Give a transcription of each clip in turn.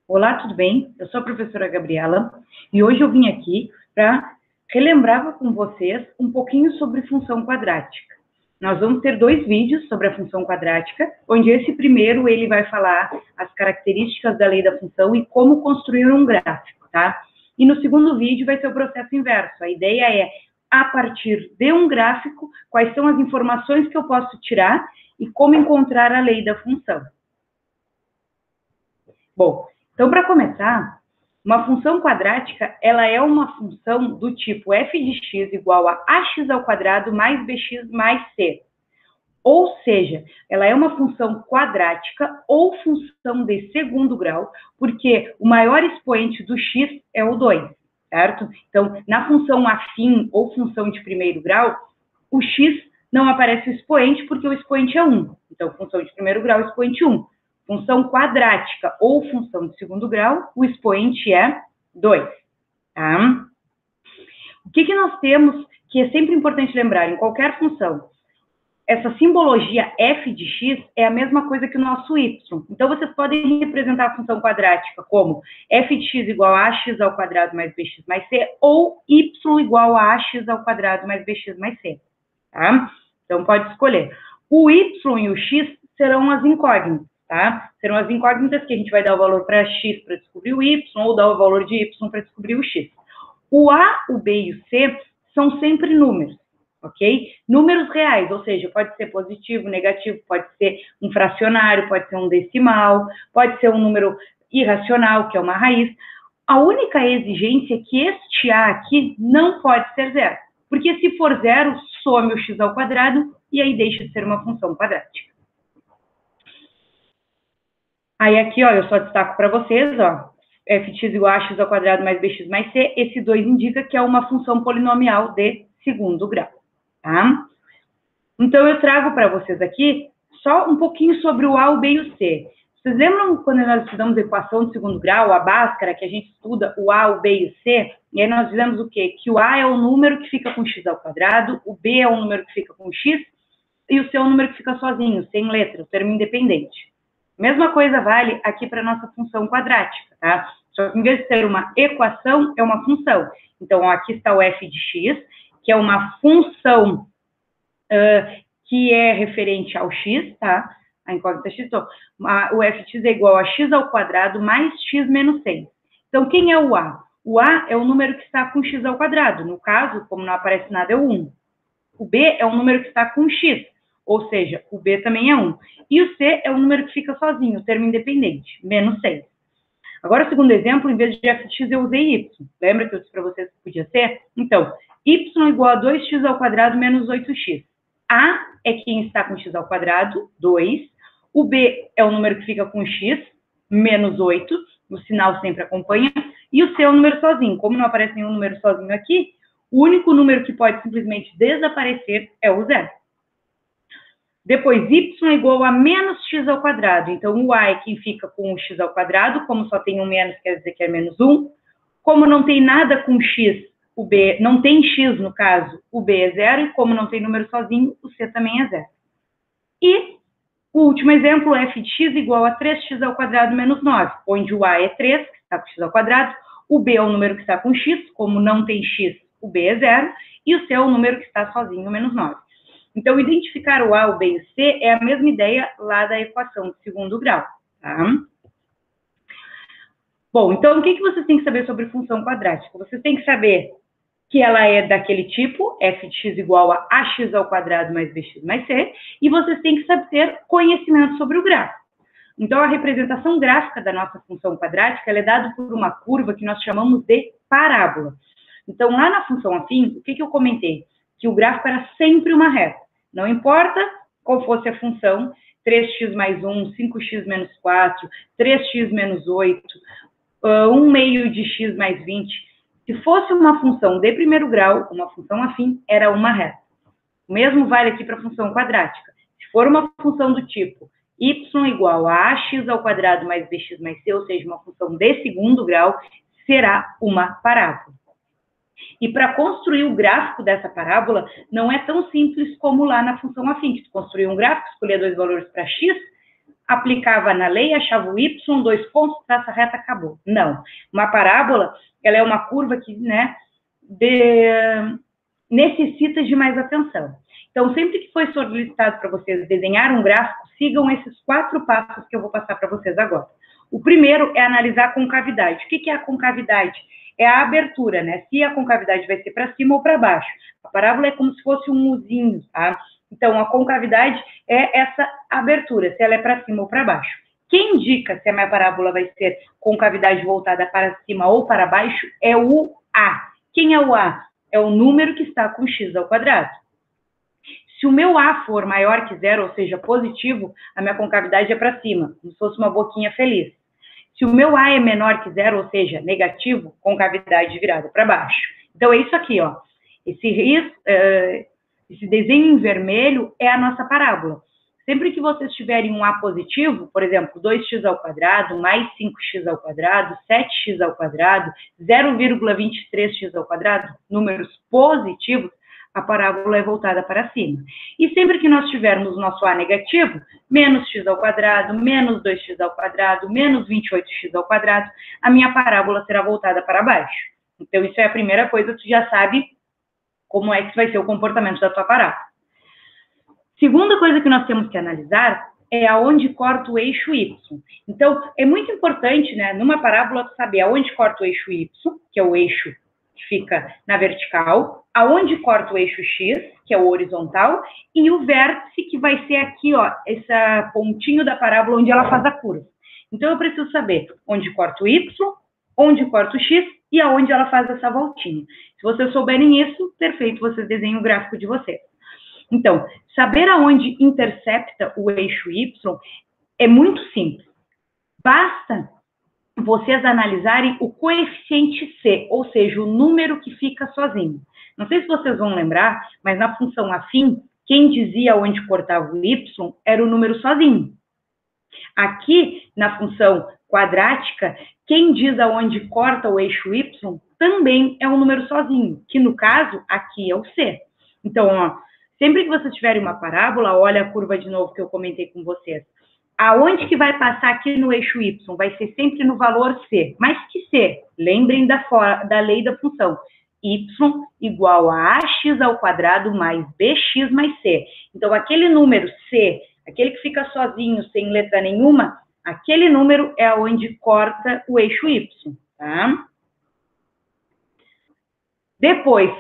Olá, tudo bem? Eu sou a professora Gabriela e hoje eu vim aqui para relembrar com vocês um pouquinho sobre função quadrática. Nós vamos ter 2 vídeos sobre a função quadrática, onde esse primeiro ele vai falar as características da lei da função e como construir um gráfico, tá? E no segundo vídeo vai ser o processo inverso. A ideia é, a partir de um gráfico, quais são as informações que eu posso tirar e como encontrar a lei da função. Bom, então, para começar, uma função quadrática, ela é uma função do tipo f de x igual a ax ao quadrado mais bx mais c. Ou seja, ela é uma função quadrática ou função de segundo grau, porque o maior expoente do x é o 2, certo? Então, na função afim ou função de primeiro grau, o x não aparece o expoente porque o expoente é 1. Então, função de primeiro grau, expoente 1. Função quadrática ou função de segundo grau, o expoente é 2. Tá? O que nós temos que é sempre importante lembrar em qualquer função? Essa simbologia f de x é a mesma coisa que o nosso y. Então, vocês podem representar a função quadrática como f de x igual a ax ao quadrado mais bx mais c, ou y igual a ax ao quadrado mais bx mais c. Tá? Então, pode escolher. O y e o x serão as incógnitas. Tá? Serão as incógnitas que a gente vai dar o valor para x para descobrir o y, ou dar o valor de y para descobrir o x. O a, o b e o c são sempre números, ok? Números reais, ou seja, pode ser positivo, negativo, pode ser um fracionário, pode ser um decimal, pode ser um número irracional, que é uma raiz. A única exigência é que este a aqui não pode ser zero, porque se for zero, some o x ao quadrado e aí deixa de ser uma função quadrática. Aí aqui, ó, eu só destaco para vocês, ó, f de x igual a ax ao quadrado mais bx mais c, esse 2 indica que é uma função polinomial de segundo grau, tá? Então, eu trago para vocês aqui só um pouquinho sobre o a, o b e o c. Vocês lembram quando nós estudamos a equação de segundo grau, a Bhaskara, que a gente estuda o a, o b e o c? E aí nós dizemos o quê? Que o a é o número que fica com x ao quadrado, o b é o número que fica com x, e o c é o número que fica sozinho, sem letra, o termo independente. Mesma coisa vale aqui para a nossa função quadrática, tá? Só que em vez de ser uma equação, é uma função. Então, ó, aqui está o f de x, que é uma função que é referente ao x, tá? A incógnita x, então, o f de x é igual a x ao quadrado mais x menos 6. Então, quem é o a? O a é o número que está com x ao quadrado. No caso, como não aparece nada, é o 1. O b é o número que está com x. Ou seja, o b também é 1. E o c é o número que fica sozinho, o termo independente, menos 6. Agora, o segundo exemplo, em vez de f de x, eu usei y. Lembra que eu disse para vocês que podia ser? Então, y igual a 2x ao quadrado menos 8x. A é quem está com x ao quadrado, 2. O b é o número que fica com x, menos 8. O sinal sempre acompanha. E o c é o número sozinho. Como não aparece nenhum número sozinho aqui, o único número que pode simplesmente desaparecer é o zero. Depois, y é igual a menos x ao quadrado. Então, o a é quem fica com o x ao quadrado. Como só tem um menos, quer dizer que é menos 1. Como não tem nada com x, o b, não tem x no caso, o b é zero. E como não tem número sozinho, o c também é zero. E o último exemplo, f de x igual a 3x ao quadrado menos 9. Onde o a é 3, que está com x ao quadrado. O b é o número que está com x. Como não tem x, o b é zero. E o c é o número que está sozinho, menos 9. Então, identificar o a, o b e o c é a mesma ideia lá da equação de segundo grau, tá? Bom, então, o que vocês têm que saber sobre função quadrática? Vocês têm que saber que ela é daquele tipo, f de x igual a ax ao quadrado mais bx mais c, e vocês têm que saber ter conhecimento sobre o gráfico. Então, a representação gráfica da nossa função quadrática ela é dada por uma curva que nós chamamos de parábola. Então, lá na função afim, o que eu comentei? Que o gráfico era sempre uma reta. Não importa qual fosse a função, 3x mais 1, 5x menos 4, 3x menos 8, 1 meio de x mais 20. Se fosse uma função de primeiro grau, uma função afim, era uma reta. O mesmo vale aqui para a função quadrática. Se for uma função do tipo y igual a ax ao quadrado mais bx mais c, ou seja, uma função de segundo grau, será uma parábola. E para construir o gráfico dessa parábola, não é tão simples como lá na função afim, que tu construir um gráfico, escolher 2 valores para x, aplicava na lei, achava o y, 2 pontos, traça reta, acabou. Não. Uma parábola, ela é uma curva que, né, necessita de mais atenção. Então, sempre que foi solicitado para vocês desenhar um gráfico, sigam esses 4 passos que eu vou passar para vocês agora. O primeiro é analisar a concavidade. O que é a concavidade? É a abertura, né? Se a concavidade vai ser para cima ou para baixo. A parábola é como se fosse um muzinho, tá? Então, a concavidade é essa abertura, se ela é para cima ou para baixo. Quem indica se a minha parábola vai ser concavidade voltada para cima ou para baixo é o A. Quem é o A? É o número que está com x ao quadrado. Se o meu A for maior que 0, ou seja, positivo, a minha concavidade é para cima, como se fosse uma boquinha feliz. Se o meu A é menor que 0, ou seja, negativo, concavidade virada para baixo. Então, é isso aqui, ó. Esse desenho em vermelho é a nossa parábola. Sempre que vocês tiverem um A positivo, por exemplo, 2x ao quadrado, mais 5x ao quadrado, 7x ao quadrado, 0,23x ao quadrado, números positivos, a parábola é voltada para cima. E sempre que nós tivermos o nosso A negativo, menos x ao quadrado, menos 2x ao quadrado, menos 28x ao quadrado, a minha parábola será voltada para baixo. Então, isso é a primeira coisa, tu já sabe como é que vai ser o comportamento da tua parábola. Segunda coisa que nós temos que analisar é aonde corta o eixo y. Então, é muito importante, né, numa parábola, saber aonde corta o eixo y, que é o eixo que fica na vertical, aonde corta o eixo x, que é o horizontal, e o vértice, que vai ser aqui, ó, esse pontinho da parábola onde ela faz a curva. Então, eu preciso saber onde corta o y, onde corta o x e aonde ela faz essa voltinha. Se vocês souberem isso, perfeito, vocês desenham o gráfico de vocês. Então, saber aonde intercepta o eixo y é muito simples. Basta vocês analisarem o coeficiente c, ou seja, o número que fica sozinho. Não sei se vocês vão lembrar, mas na função afim, quem dizia onde cortava o y era o número sozinho. Aqui, na função quadrática, quem diz aonde corta o eixo y também é um número sozinho, que no caso, aqui é o c. Então, ó, sempre que vocês tiverem uma parábola, olha a curva de novo que eu comentei com vocês. Aonde que vai passar aqui no eixo y? Vai ser sempre no valor c. Mas que c? Lembrem da lei da função. Y igual a ax ao quadrado mais bx mais c. Então, aquele número c, aquele que fica sozinho, sem letra nenhuma, aquele número é onde corta o eixo y, tá? Depois,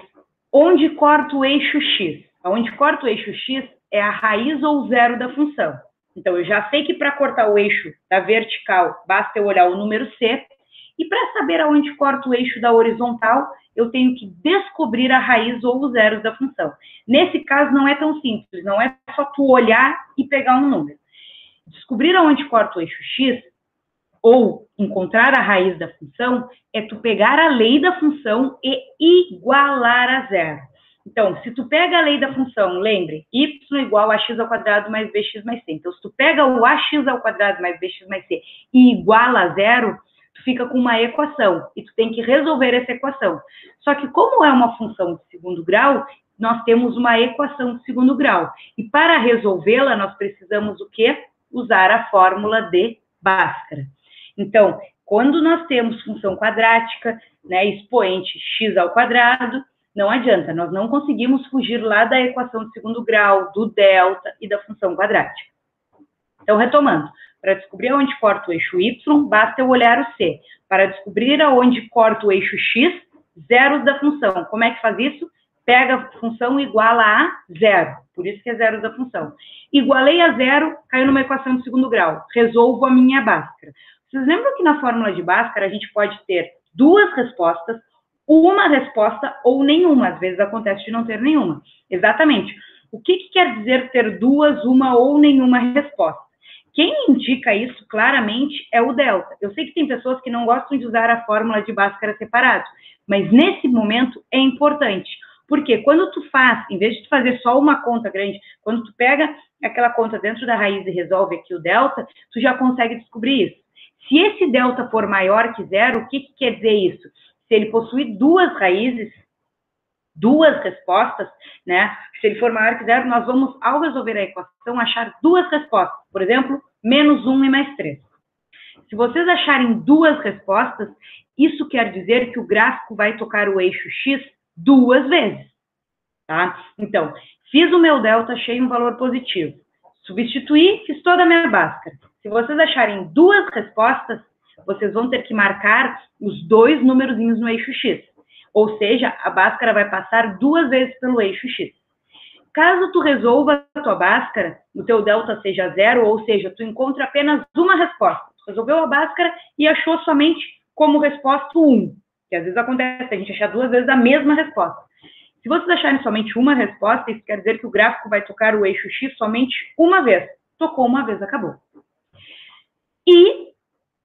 onde corta o eixo x? Onde corta o eixo x é a raiz ou zero da função. Então, eu já sei que para cortar o eixo da vertical, basta eu olhar o número c. E para saber aonde corta o eixo da horizontal, eu tenho que descobrir a raiz ou os zeros da função. Nesse caso, não é tão simples, não é só tu olhar e pegar um número. Descobrir aonde corta o eixo x, ou encontrar a raiz da função, é tu pegar a lei da função e igualar a zero. Então, se tu pega a lei da função, lembre, y igual a x ao quadrado mais bx mais c. Então, se tu pega o ax ao quadrado mais bx mais c e iguala a zero, tu fica com uma equação e tu tem que resolver essa equação. Só que como é uma função de segundo grau, nós temos uma equação de segundo grau. E para resolvê-la, nós precisamos o quê? Usar a fórmula de Bhaskara. Então, quando nós temos função quadrática, né, expoente x ao quadrado, não adianta, nós não conseguimos fugir lá da equação de segundo grau, do delta e da função quadrática. Então, retomando, para descobrir aonde corta o eixo y, basta eu olhar o c. Para descobrir aonde corta o eixo x, zeros da função. Como é que faz isso? Pega a função igual a zero, por isso que é zeros da função. Igualei a zero, caiu numa equação de segundo grau, resolvo a minha Bhaskara. Vocês lembram que na fórmula de Bhaskara a gente pode ter duas respostas, uma resposta ou nenhuma, às vezes acontece de não ter nenhuma. Exatamente. O que quer dizer ter duas, uma ou nenhuma resposta? Quem indica isso claramente é o delta. Eu sei que tem pessoas que não gostam de usar a fórmula de Bhaskara separado, mas nesse momento é importante. Porque quando tu faz, em vez de tu fazer só uma conta grande, quando tu pega aquela conta dentro da raiz e resolve aqui o delta, tu já consegue descobrir isso. Se esse delta for maior que zero, o que quer dizer isso? Se ele possuir duas raízes, duas respostas, né? Se ele for maior que zero, nós vamos, ao resolver a equação, achar duas respostas. Por exemplo, menos 1 e mais 3. Se vocês acharem duas respostas, isso quer dizer que o gráfico vai tocar o eixo X 2 vezes, tá? Então, fiz o meu delta, achei um valor positivo. Substituí, fiz toda a minha Bhaskara. Se vocês acharem duas respostas, vocês vão ter que marcar os dois númerozinhos no eixo X. Ou seja, a Bhaskara vai passar 2 vezes pelo eixo X. Caso tu resolva a tua Bhaskara, o teu delta seja 0, ou seja, tu encontra apenas uma resposta. Tu resolveu a Bhaskara e achou somente como resposta 1. Que às vezes acontece, a gente achar 2 vezes a mesma resposta. Se vocês acharem somente uma resposta, isso quer dizer que o gráfico vai tocar o eixo X somente uma vez. Tocou uma vez, acabou. E,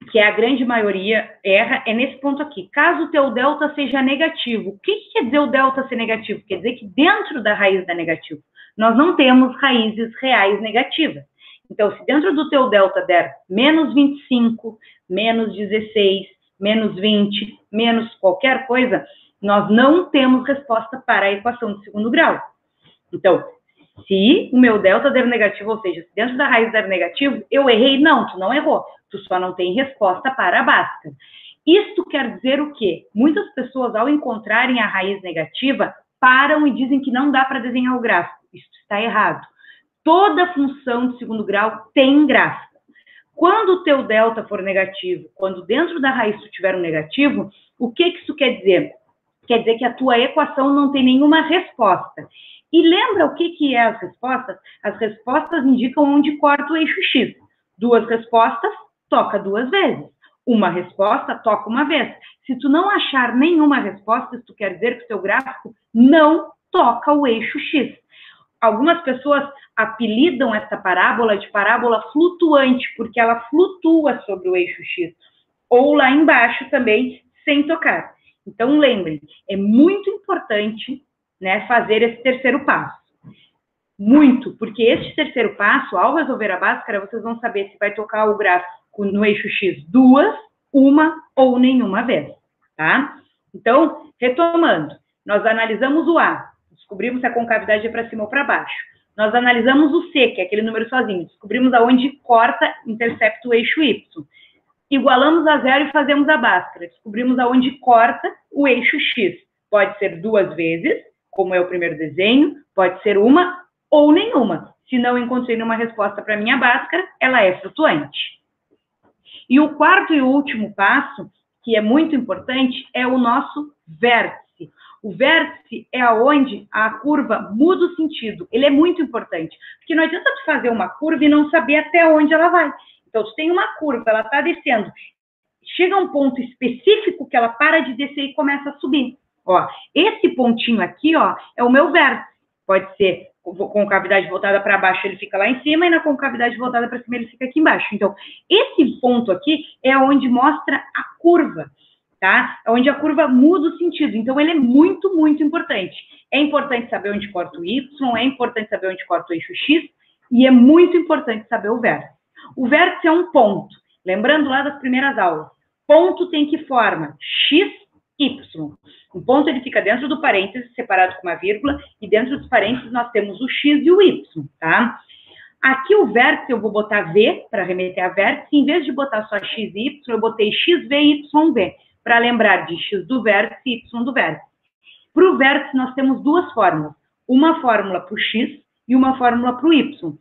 que a grande maioria erra, é nesse ponto aqui. Caso o teu delta seja negativo, o que quer dizer o delta ser negativo? Quer dizer que dentro da raiz da negativo, nós não temos raízes reais negativas. Então, se dentro do teu delta der menos 25, menos 16, menos 20, menos qualquer coisa, nós não temos resposta para a equação de segundo grau. Então, se o meu delta der negativo, ou seja, se dentro da raiz der negativo, eu errei? Não, tu não errou. Tu só não tem resposta para a Bhaskara. Isto quer dizer o quê? Muitas pessoas, ao encontrarem a raiz negativa, param e dizem que não dá para desenhar o gráfico. Isso está errado. Toda função de segundo grau tem gráfico. Quando o teu delta for negativo, quando dentro da raiz tu tiver um negativo, o que isso quer dizer? Quer dizer que a tua equação não tem nenhuma resposta. E lembra o que é as respostas? As respostas indicam onde corta o eixo X. 2 respostas, toca 2 vezes. Uma resposta, toca uma vez. Se tu não achar nenhuma resposta, isso quer dizer que o teu gráfico não toca o eixo X. Algumas pessoas apelidam essa parábola de parábola flutuante, porque ela flutua sobre o eixo X. Ou lá embaixo também, sem tocar. Então, lembrem, é muito importante, né, fazer esse terceiro passo. Muito, porque este terceiro passo, ao resolver a Bhaskara, vocês vão saber se vai tocar o gráfico no eixo X 2, uma ou nenhuma vez, tá? Então, retomando, nós analisamos o A, descobrimos se a concavidade é para cima ou para baixo. Nós analisamos o C, que é aquele número sozinho, descobrimos aonde corta, intercepta o eixo Y. Igualamos a 0 e fazemos a Bhaskara. Descobrimos aonde corta o eixo X. Pode ser 2 vezes, como é o primeiro desenho, pode ser uma ou nenhuma. Se não encontrei nenhuma resposta para a minha Bhaskara, ela é flutuante. E o quarto e último passo, que é muito importante, é o nosso vértice. O vértice é aonde a curva muda o sentido. Ele é muito importante, porque não adianta tu fazer uma curva e não saber até onde ela vai. Então, tu tem uma curva, ela está descendo. Chega a um ponto específico que ela para de descer e começa a subir. Ó, esse pontinho aqui, ó, é o meu vértice. Pode ser com concavidade voltada para baixo, ele fica lá em cima, e na concavidade voltada para cima, ele fica aqui embaixo. Então, esse ponto aqui é onde mostra a curva, tá? É onde a curva muda o sentido. Então, ele é muito, muito importante. É importante saber onde corta o Y, é importante saber onde corta o eixo X, e é muito importante saber o vértice. O vértice é um ponto. Lembrando lá das primeiras aulas, ponto tem que forma? X, Y. O ponto ele fica dentro do parênteses, separado com uma vírgula, e dentro dos parênteses nós temos o X e o Y, tá? Aqui o vértice eu vou botar V, para remeter a vértice, em vez de botar só X e Y, eu botei XV e YV, para lembrar de X do vértice e Y do vértice. Para o vértice nós temos duas fórmulas, uma fórmula para o X e uma fórmula para o Y.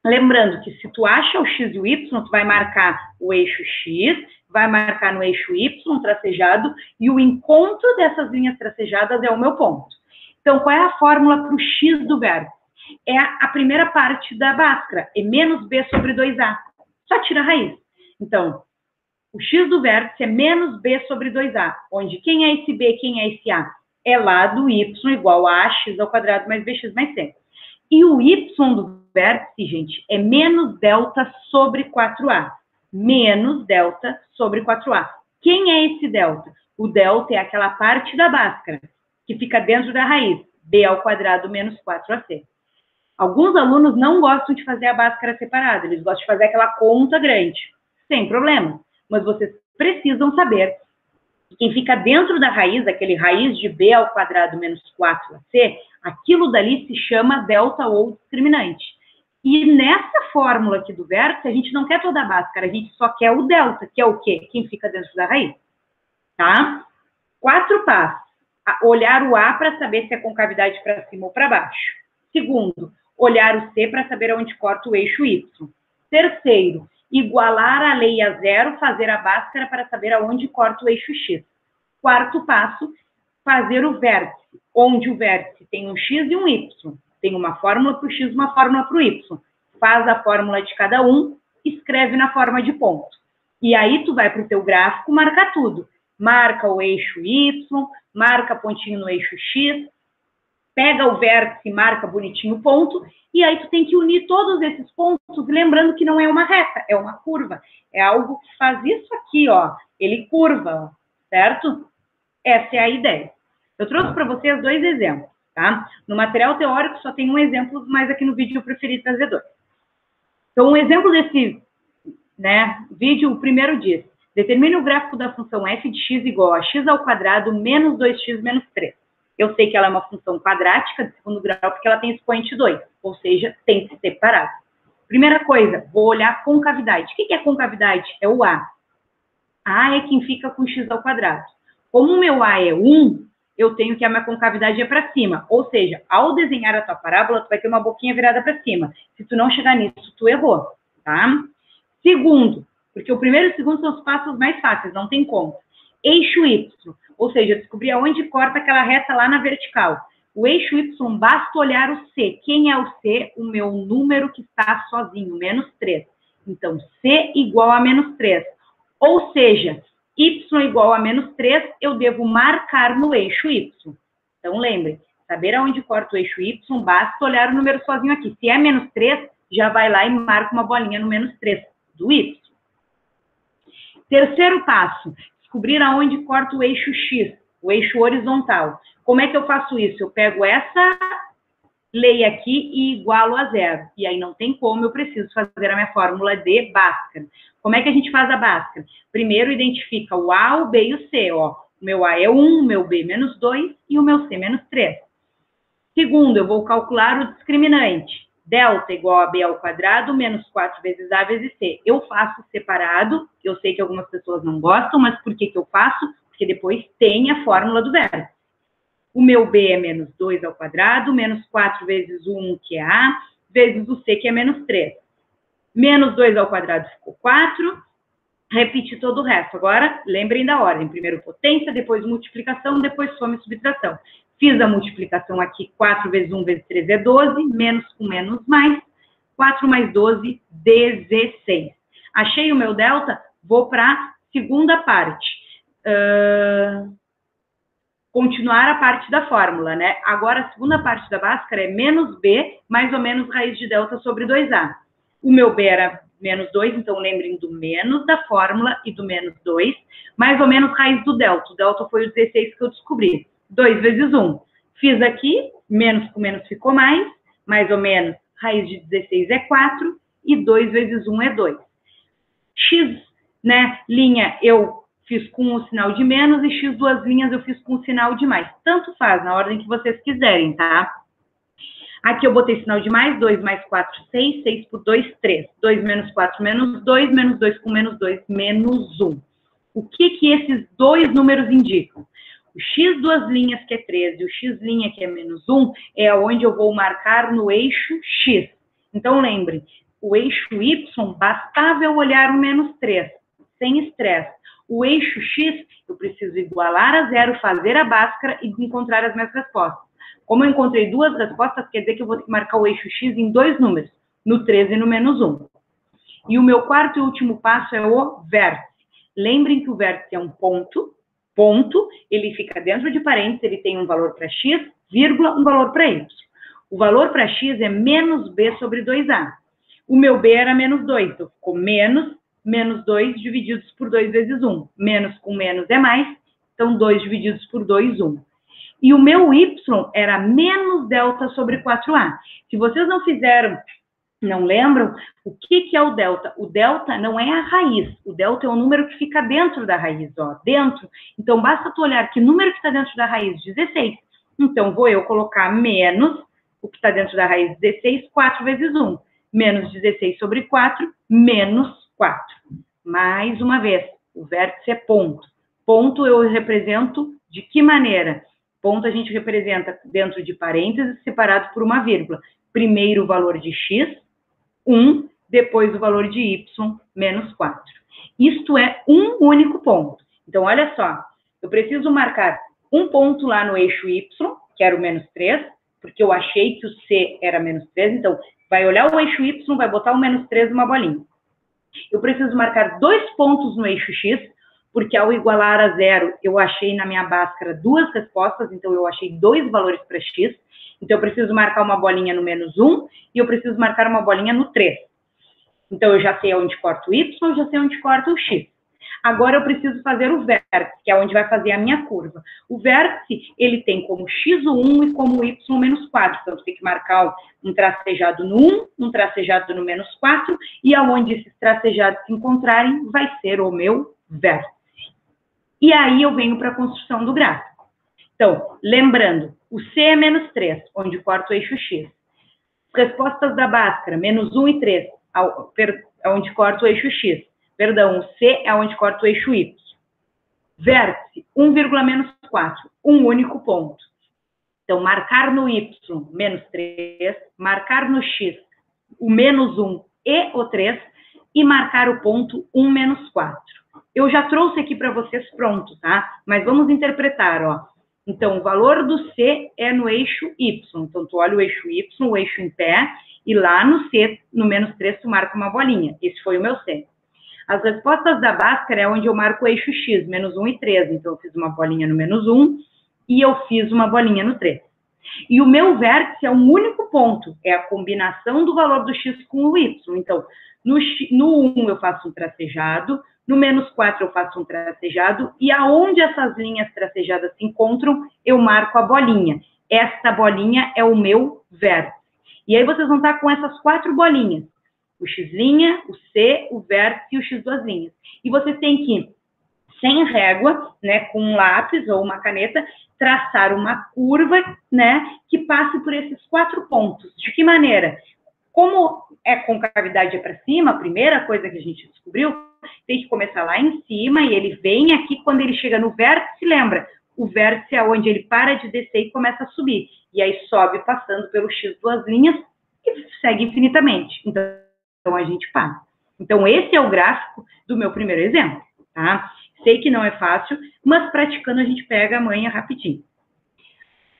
Lembrando que se tu acha o X e o Y, tu vai marcar o eixo X, vai marcar no eixo Y tracejado, e o encontro dessas linhas tracejadas é o meu ponto. Então, qual é a fórmula para o X do vértice? É a primeira parte da Bhaskara, é menos B sobre 2A. Só tira a raiz. Então, o X do vértice é menos B sobre 2A, onde quem é esse B, quem é esse A? É lá do Y igual a X ao quadrado mais BX mais C. E o Y do vértice, gente, é menos delta sobre 4A. Menos delta sobre 4A. Quem é esse delta? O delta é aquela parte da Bhaskara que fica dentro da raiz, B ao quadrado menos 4AC. Alguns alunos não gostam de fazer a Bhaskara separada, eles gostam de fazer aquela conta grande. Sem problema, mas vocês precisam saber que quem fica dentro da raiz, aquele raiz de B ao quadrado menos 4AC, aquilo dali se chama delta ou discriminante. E nessa fórmula aqui do vértice, a gente não quer toda a Bhaskara, a gente só quer o delta, que é o quê? Quem fica dentro da raiz, tá? 4 passos. Olhar o A para saber se é concavidade para cima ou para baixo. Segundo, olhar o C para saber aonde corta o eixo Y. Terceiro, igualar a lei a zero, fazer a Bhaskara para saber aonde corta o eixo X. Quarto passo, fazer o vértice, onde o vértice tem um X e um Y. Tem uma fórmula para o X e uma fórmula para o Y. Faz a fórmula de cada um, escreve na forma de ponto. E aí tu vai para o teu gráfico marcar tudo. Marca o eixo Y, marca pontinho no eixo X, pega o vértice, marca bonitinho o ponto, e aí tu tem que unir todos esses pontos, lembrando que não é uma reta, é uma curva. É algo que faz isso aqui, ó, ele curva, certo? Essa é a ideia. Eu trouxe para vocês 2 exemplos, tá? No material teórico só tem um exemplo, mas aqui no vídeo eu preferi trazer 2. Então, um exemplo desse, né, vídeo, o primeiro diz: determine o gráfico da função f de x igual a x ao quadrado menos 2x menos 3. Eu sei que ela é uma função quadrática de segundo grau porque ela tem expoente 2, ou seja, tem que ser separada. Primeira coisa, vou olhar a concavidade. O que é concavidade? É o A. A é quem fica com x ao quadrado. Como o meu A é 1, eu tenho que a minha concavidade é para cima. Ou seja, ao desenhar a tua parábola, tu vai ter uma boquinha virada para cima. Se tu não chegar nisso, tu errou, tá? Segundo, porque o primeiro e o segundo são os passos mais fáceis, não tem como. Eixo Y, ou seja, descobrir aonde corta aquela reta lá na vertical. O eixo Y, basta olhar o C. Quem é o C? O meu número que está sozinho, menos 3. Então, C igual a menos 3. Ou seja, Y igual a menos 3, eu devo marcar no eixo Y. Então, lembre, saber aonde corta o eixo Y, basta olhar o número sozinho aqui. Se é menos 3, já vai lá e marca uma bolinha no menos 3 do Y. Terceiro passo, descobrir aonde corta o eixo X, o eixo horizontal. Como é que eu faço isso? Eu pego essa lei aqui e igualo a zero. E aí não tem como, eu preciso fazer a minha fórmula de Bhaskara. Como é que a gente faz a Bhaskara? Primeiro, identifica o A, o B e o C. Ó. O meu A é 1, o meu B menos 2 e o meu C menos 3. Segundo, eu vou calcular o discriminante. Delta igual a B ao quadrado menos 4 vezes A vezes C. Eu faço separado, eu sei que algumas pessoas não gostam, mas por que eu faço? Porque depois tem a fórmula do vértice. O meu B é menos 2 ao quadrado, menos 4 vezes o 1, que é A, vezes o C, que é menos 3. Menos 2 ao quadrado ficou 4, repete todo o resto. Agora, lembrem da ordem. Primeiro potência, depois multiplicação, depois soma e subtração. Fiz a multiplicação aqui, 4 vezes 1 vezes 3 é 12, menos com menos mais, 4 mais 12, 16. Achei o meu delta, vou para a segunda parte. Continuar a parte da fórmula, né? Agora, a segunda parte da Bhaskara é menos B, mais ou menos raiz de delta sobre 2A. O meu B era menos 2, então lembrem do menos da fórmula e do menos 2, mais ou menos raiz do delta. O delta foi o 16 que eu descobri. 2 vezes 1. Fiz aqui, menos com menos ficou mais ou menos, raiz de 16 é 4, e 2 vezes 1 é 2. X, né, linha, eu fiz com o sinal de menos, e X duas linhas eu fiz com o sinal de mais. Tanto faz, na ordem que vocês quiserem, tá? Aqui eu botei sinal de mais, 2 mais 4, 6, 6 por 2, 3. 2 menos 4, menos 2, menos 2 com menos 2, menos 1. O que esses dois números indicam? O x duas linhas, que é 13, e o x linha, que é menos 1, é onde eu vou marcar no eixo x. Então, lembre, o eixo y, bastava eu olhar o menos 3, sem estresse. O eixo x, eu preciso igualar a zero, fazer a Bhaskara e encontrar as minhas respostas. Como eu encontrei duas respostas, quer dizer que eu vou ter que marcar o eixo x em dois números, no 13 e no menos 1. E o meu quarto e último passo é o vértice. Lembrem que o vértice é um ponto, ele fica dentro de parênteses, ele tem um valor para x, vírgula, um valor para y. O valor para x é menos b sobre 2a. O meu b era menos 2, então ficou menos 2 divididos por 2 vezes 1. Menos com menos é mais, então 2 divididos por 2, 1. E o meu y era menos delta sobre 4a. Se vocês não lembram, o que é o delta? O delta não é a raiz, o delta é o número que fica dentro da raiz, ó, dentro. Então, basta tu olhar que número que está dentro da raiz, 16. Então, vou eu colocar menos o que está dentro da raiz, 16, 4 vezes 1. menos 16 sobre 4, menos 4. Mais uma vez, o vértice é ponto. Ponto eu represento de que maneira? Ponto a gente representa dentro de parênteses, separado por uma vírgula. Primeiro o valor de x, 1, depois o valor de y, menos 4. Isto é um único ponto. Então, olha só, eu preciso marcar um ponto lá no eixo y, que era o menos 3, porque eu achei que o c era menos 3, então vai olhar o eixo y, vai botar o menos 3 numa bolinha. Eu preciso marcar 2 pontos no eixo x, porque ao igualar a 0, eu achei na minha Bhaskara 2 respostas, então eu achei 2 valores para x, então eu preciso marcar uma bolinha no menos 1 e eu preciso marcar uma bolinha no 3. Então eu já sei onde corta o y, eu já sei onde corta o x. Agora eu preciso fazer o vértice, que é onde vai fazer a minha curva. O vértice, ele tem como x o 1 e como y menos 4. Então, eu tenho que marcar um tracejado no 1, um tracejado no menos 4, e aonde esses tracejados se encontrarem, vai ser o meu vértice. E aí eu venho para a construção do gráfico. Então, lembrando, o C é menos 3, onde corta o eixo X. Respostas da Bhaskara, menos 1 e 3, onde corta o eixo X. Perdão, o C é onde corta o eixo Y. Vértice, 1, menos 4, um único ponto. Então, marcar no Y, menos 3, marcar no X, o menos 1 e o 3, e marcar o ponto 1, menos 4. Eu já trouxe aqui para vocês pronto, tá? Mas vamos interpretar, ó. Então, o valor do C é no eixo Y. Então, tu olha o eixo Y, o eixo em pé, e lá no C, no menos 3, tu marca uma bolinha. Esse foi o meu C. As respostas da Bhaskara é onde eu marco o eixo X, menos 1 e 3. Então, eu fiz uma bolinha no menos 1 e eu fiz uma bolinha no 3. E o meu vértice é um único ponto, é a combinação do valor do X com o Y. Então, no 1 eu faço um tracejado, no menos 4 eu faço um tracejado, e aonde essas linhas tracejadas se encontram, eu marco a bolinha. Esta bolinha é o meu vértice. E aí vocês vão estar com essas 4 bolinhas. O X', o C, o vértice e o X2'. E vocês têm que, sem régua, né, com um lápis ou uma caneta, traçar uma curva, né, que passe por esses 4 pontos. De que maneira? Como é concavidade para cima, a primeira coisa que a gente descobriu, tem que começar lá em cima e ele vem aqui, quando ele chega no vértice, lembra? O vértice é onde ele para de descer e começa a subir. E aí sobe passando pelo X duas linhas e segue infinitamente. Então, a gente para. Então, esse é o gráfico do meu primeiro exemplo, tá? Sei que não é fácil, mas praticando a gente pega a manha rapidinho.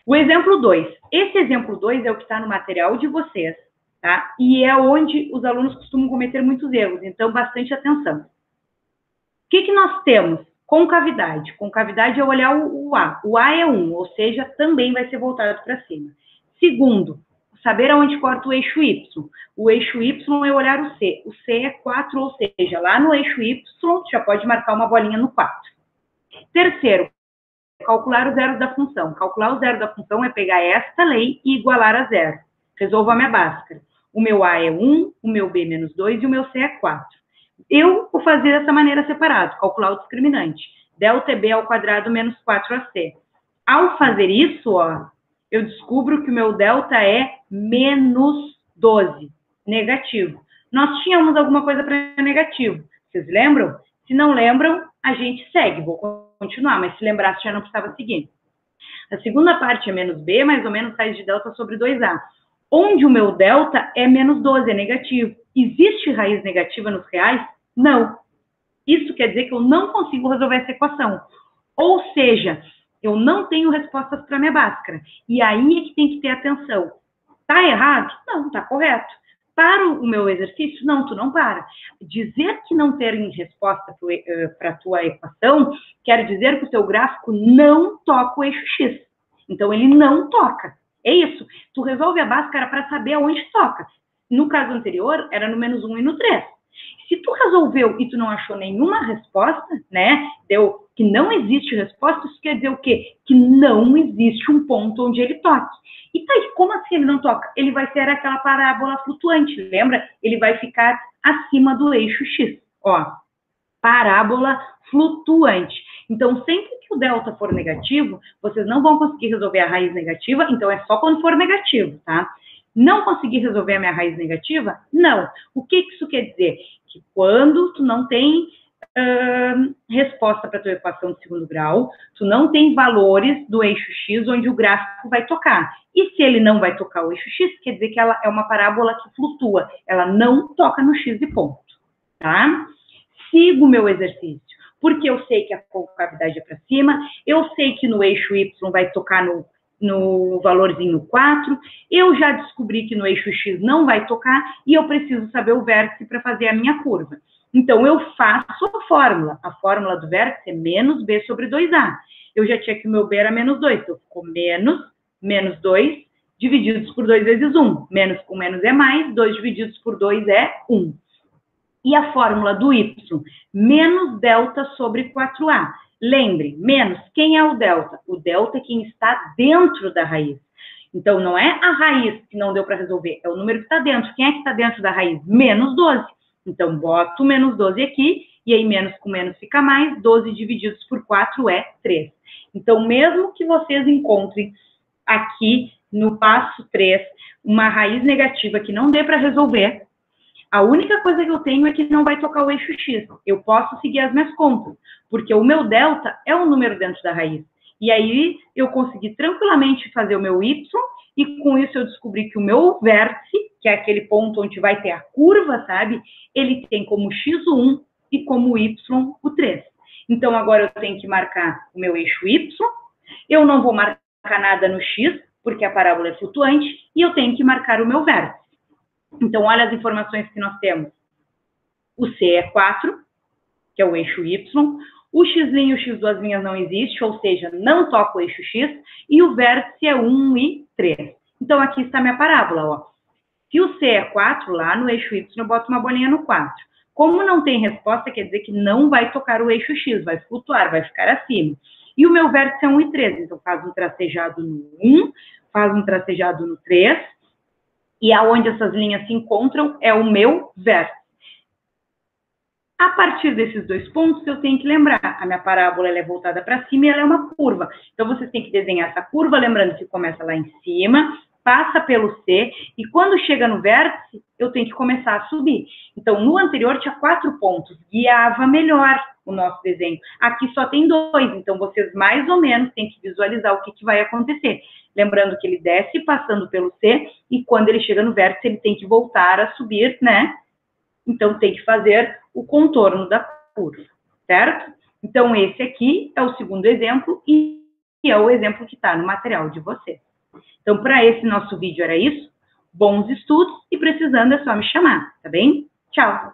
O exemplo 2. Esse exemplo 2 é o que está no material de vocês, tá? E é onde os alunos costumam cometer muitos erros, então, bastante atenção. O que nós temos? Concavidade. Concavidade é olhar o A. O A é 1, ou seja, também vai ser voltado para cima. Segundo, saber aonde corta o eixo Y. O eixo Y é olhar o C. O C é 4, ou seja, lá no eixo Y, já pode marcar uma bolinha no 4. Terceiro, calcular o zero da função. Calcular o zero da função é pegar esta lei e igualar a zero. Resolvo a minha Bhaskara. O meu A é 1, o meu B menos 2 e o meu C é 4. Eu vou fazer dessa maneira separado, calcular o discriminante. Delta B ao quadrado menos 4AC. Ao fazer isso, ó, eu descubro que o meu delta é menos 12, negativo. Nós tínhamos alguma coisa para negativo, vocês lembram? Se não lembram, a gente segue, vou continuar, mas se lembrasse já não precisava seguir. A segunda parte é menos B, mais ou menos raiz de delta sobre 2A. Onde o meu delta é menos 12, é negativo. Existe raiz negativa nos reais? Não. Isso quer dizer que eu não consigo resolver essa equação. Ou seja, eu não tenho respostas para minha Bhaskara. E aí é que tem que ter atenção. Tá errado? Não, tá correto. Para o meu exercício? Não, tu não para. Dizer que não ter resposta para a tua equação quer dizer que o teu gráfico não toca o eixo X. Então, ele não toca. É isso. Tu resolve a Bhaskara para saber aonde toca. No caso anterior, era no menos 1 e no 3. Se tu resolveu e tu não achou nenhuma resposta, né, deu que não existe resposta, isso quer dizer o quê? Que não existe um ponto onde ele toque. E tá aí, como assim ele não toca? Ele vai ser aquela parábola flutuante, lembra? Ele vai ficar acima do eixo X, ó. Parábola flutuante. Então, sempre que o delta for negativo, vocês não vão conseguir resolver a raiz negativa, então é só quando for negativo, tá? Não consegui resolver a minha raiz negativa? Não. O que isso quer dizer? Que quando tu não tem resposta para a tua equação de segundo grau, tu não tem valores do eixo x onde o gráfico vai tocar. E se ele não vai tocar o eixo x, quer dizer que ela é uma parábola que flutua, ela não toca no x e ponto, tá? Sigo o meu exercício, porque eu sei que a concavidade é para cima, eu sei que no eixo y vai tocar no valorzinho 4, eu já descobri que no eixo x não vai tocar e eu preciso saber o vértice para fazer a minha curva. Então, eu faço a fórmula do vértice é menos b sobre 2a. Eu já tinha que o meu b era menos 2, então ficou menos 2, divididos por 2 vezes 1. Menos com menos é mais, 2 divididos por 2 é 1. E a fórmula do y, menos delta sobre 4a. Lembre, menos, quem é o delta? O delta é quem está dentro da raiz. Então, não é a raiz que não deu para resolver, é o número que está dentro. Quem é que está dentro da raiz? Menos 12. Então, boto menos 12 aqui, e aí menos com menos fica mais, 12 divididos por 4 é 3. Então, mesmo que vocês encontrem aqui no passo 3 uma raiz negativa que não dê para resolver, a única coisa que eu tenho é que não vai tocar o eixo x. Eu posso seguir as minhas contas, porque o meu delta é um número dentro da raiz. E aí, eu consegui tranquilamente fazer o meu y, e com isso eu descobri que o meu vértice, que é aquele ponto onde vai ter a curva, sabe? Ele tem como x o 1 e como y o 3. Então, agora eu tenho que marcar o meu eixo y, eu não vou marcar nada no x, porque a parábola é flutuante, e eu tenho que marcar o meu vértice. Então, olha as informações que nós temos. O C é 4, que é o eixo y, o x' e o x duas linhas não existe, ou seja, não toca o eixo x, e o vértice é 1 e 3. Então, aqui está a minha parábola, ó. Se o C é 4, lá no eixo y eu boto uma bolinha no 4. Como não tem resposta, quer dizer que não vai tocar o eixo x, vai flutuar, vai ficar acima. E o meu vértice é 1 e 3, então faz um tracejado no 1, faz um tracejado no 3, e aonde essas linhas se encontram é o meu vértice. A partir desses dois pontos, eu tenho que lembrar, a minha parábola ela é voltada para cima e ela é uma curva. Então, vocês têm que desenhar essa curva, lembrando que começa lá em cima, passa pelo C, e quando chega no vértice, eu tenho que começar a subir. Então, no anterior tinha 4 pontos, guiava melhor o nosso desenho. Aqui só tem 2, então vocês mais ou menos têm que visualizar o que vai acontecer. Lembrando que ele desce passando pelo C, e quando ele chega no vértice, ele tem que voltar a subir, né? Então, tem que fazer o contorno da curva, certo? Então, esse aqui é o segundo exemplo e é o exemplo que está no material de vocês. Então, para esse nosso vídeo era isso. Bons estudos e precisando é só me chamar, tá bem? Tchau!